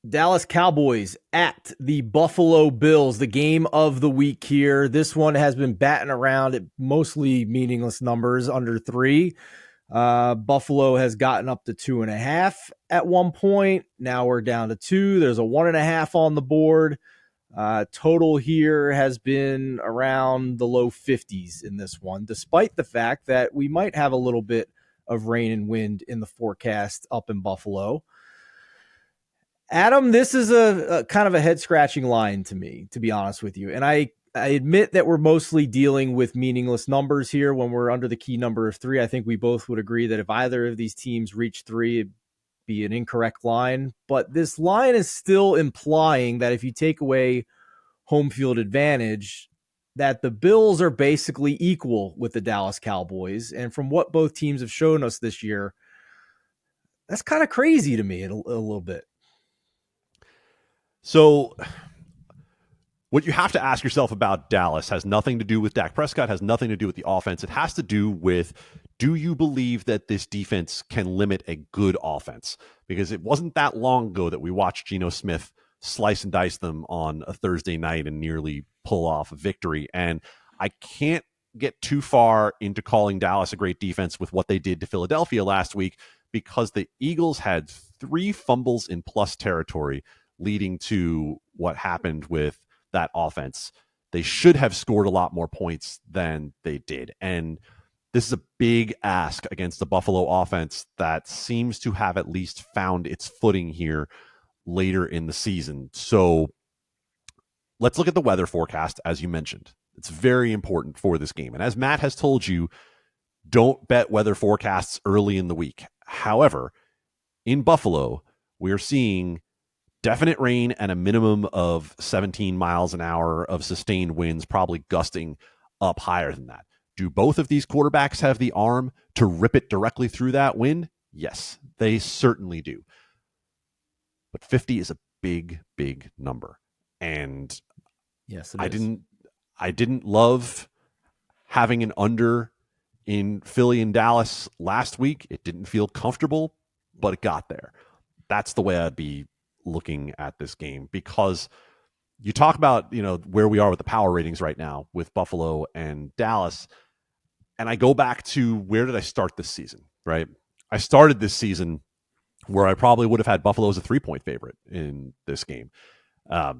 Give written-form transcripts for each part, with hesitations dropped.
Dallas Cowboys at the Buffalo Bills, the game of the week here. This one has been batting around at mostly meaningless numbers under 3. Buffalo has gotten up to 2.5 at one point. Now we're down to 2. There's a 1.5 on the board. Total here has been around the low 50s in this one, despite the fact that we might have a little bit of rain and wind in the forecast up in Buffalo. Adam, this is a kind of a head scratching line to me, to be honest with you. And I admit that we're mostly dealing with meaningless numbers here when we're under the key number of 3. I think we both would agree that if either of these teams reach 3, it'd be an incorrect line. But this line is still implying that if you take away home field advantage, that the Bills are basically equal with the Dallas Cowboys. And from what both teams have shown us this year, that's kind of crazy to me a little bit. So what you have to ask yourself about Dallas has nothing to do with Dak Prescott, has nothing to do with the offense. It has to do with, do you believe that this defense can limit a good offense? Because it wasn't that long ago that we watched Geno Smith slice and dice them on a Thursday night and nearly pull off a victory. And I can't get too far into calling Dallas a great defense with what they did to Philadelphia last week, because the Eagles had 3 fumbles in plus territory leading to what happened with that offense. They should have scored a lot more points than they did. And this is a big ask against the Buffalo offense that seems to have at least found its footing here later in the season. So let's look at the weather forecast, as you mentioned. It's very important for this game. And as Matt has told you, don't bet weather forecasts early in the week. However, in Buffalo, we're seeing definite rain and a minimum of 17 miles an hour of sustained winds, probably gusting up higher than that. Do both of these quarterbacks have the arm to rip it directly through that wind? Yes, they certainly do. But 50 is a big, big number. And yes, I didn't love having an under in Philly and Dallas last week. It didn't feel comfortable, but it got there. That's the way I'd be looking at this game, because you talk about, where we are with the power ratings right now with Buffalo and Dallas. And I go back to, where did I start this season, right? I started this season where I probably would have had Buffalo as a 3-point favorite in this game. I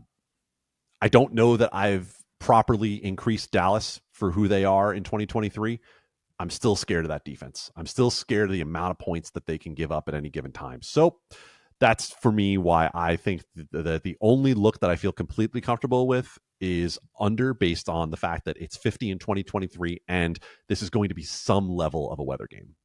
don't know that I've properly increased Dallas for who they are in 2023. I'm still scared of that defense. I'm still scared of the amount of points that they can give up at any given time. So that's, for me, why I think that the only look that I feel completely comfortable with is under, based on the fact that it's 50 in 2023, and this is going to be some level of a weather game.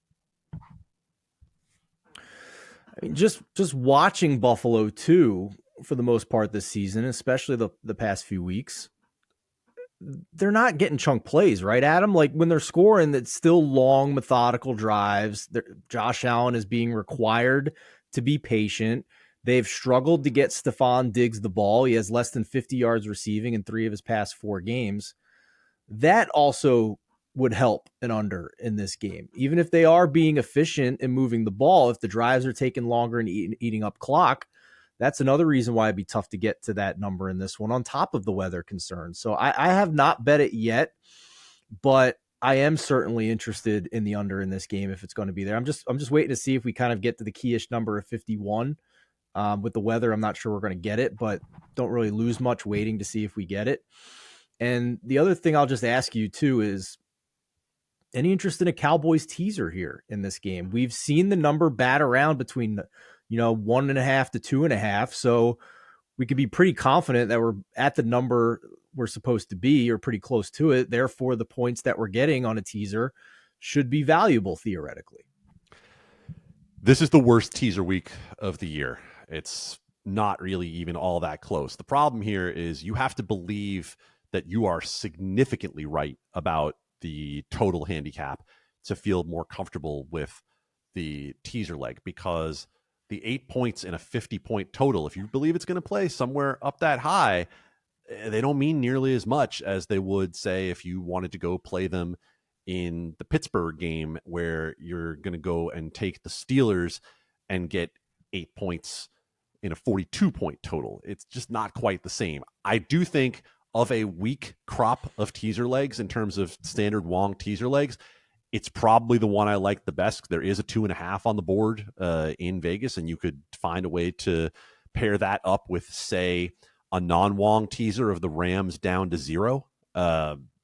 I mean, just watching Buffalo too, for the most part this season, especially the past few weeks, they're not getting chunk plays, right, Adam? Like when they're scoring, it's still long, methodical drives. Josh Allen is being required to be patient. They've struggled to get Stephon Diggs the ball. He has less than 50 yards receiving in 3 of his past 4 games. That also would help an under in this game. Even if they are being efficient in moving the ball, if the drives are taking longer and eating up clock, that's another reason why it'd be tough to get to that number in this one, on top of the weather concerns. So I have not bet it yet, but I am certainly interested in the under in this game if it's going to be there. I'm just waiting to see if we kind of get to the keyish number of 51. With the weather, I'm not sure we're going to get it, but don't really lose much waiting to see if we get it. And the other thing I'll just ask you too is, any interest in a Cowboys teaser here in this game? We've seen the number bat around between 1.5 to 2.5. So we could be pretty confident that we're at the number we're supposed to be, or pretty close to it. Therefore, the points that we're getting on a teaser should be valuable theoretically. This is the worst teaser week of the year. It's not really even all that close. The problem here is you have to believe that you are significantly right about the total handicap to feel more comfortable with the teaser leg, because the 8 points in a 50-point total, if you believe it's going to play somewhere up that high, they don't mean nearly as much as they would, say, if you wanted to go play them in the Pittsburgh game, where you're going to go and take the Steelers and get 8 points in a 42-point total. It's just not quite the same. I do think of a weak crop of teaser legs in terms of standard Wong teaser legs, it's probably the one I like the best. There is a 2.5 on the board in Vegas, and you could find a way to pair that up with, say, a non-Wong teaser of the Rams down to 0.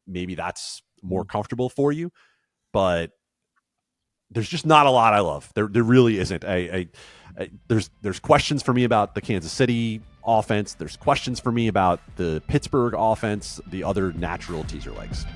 Maybe that's more comfortable for you, but there's just not a lot I love. There really isn't. There's questions for me about the Kansas City offense. There's questions for me about the Pittsburgh offense, the other natural teaser legs.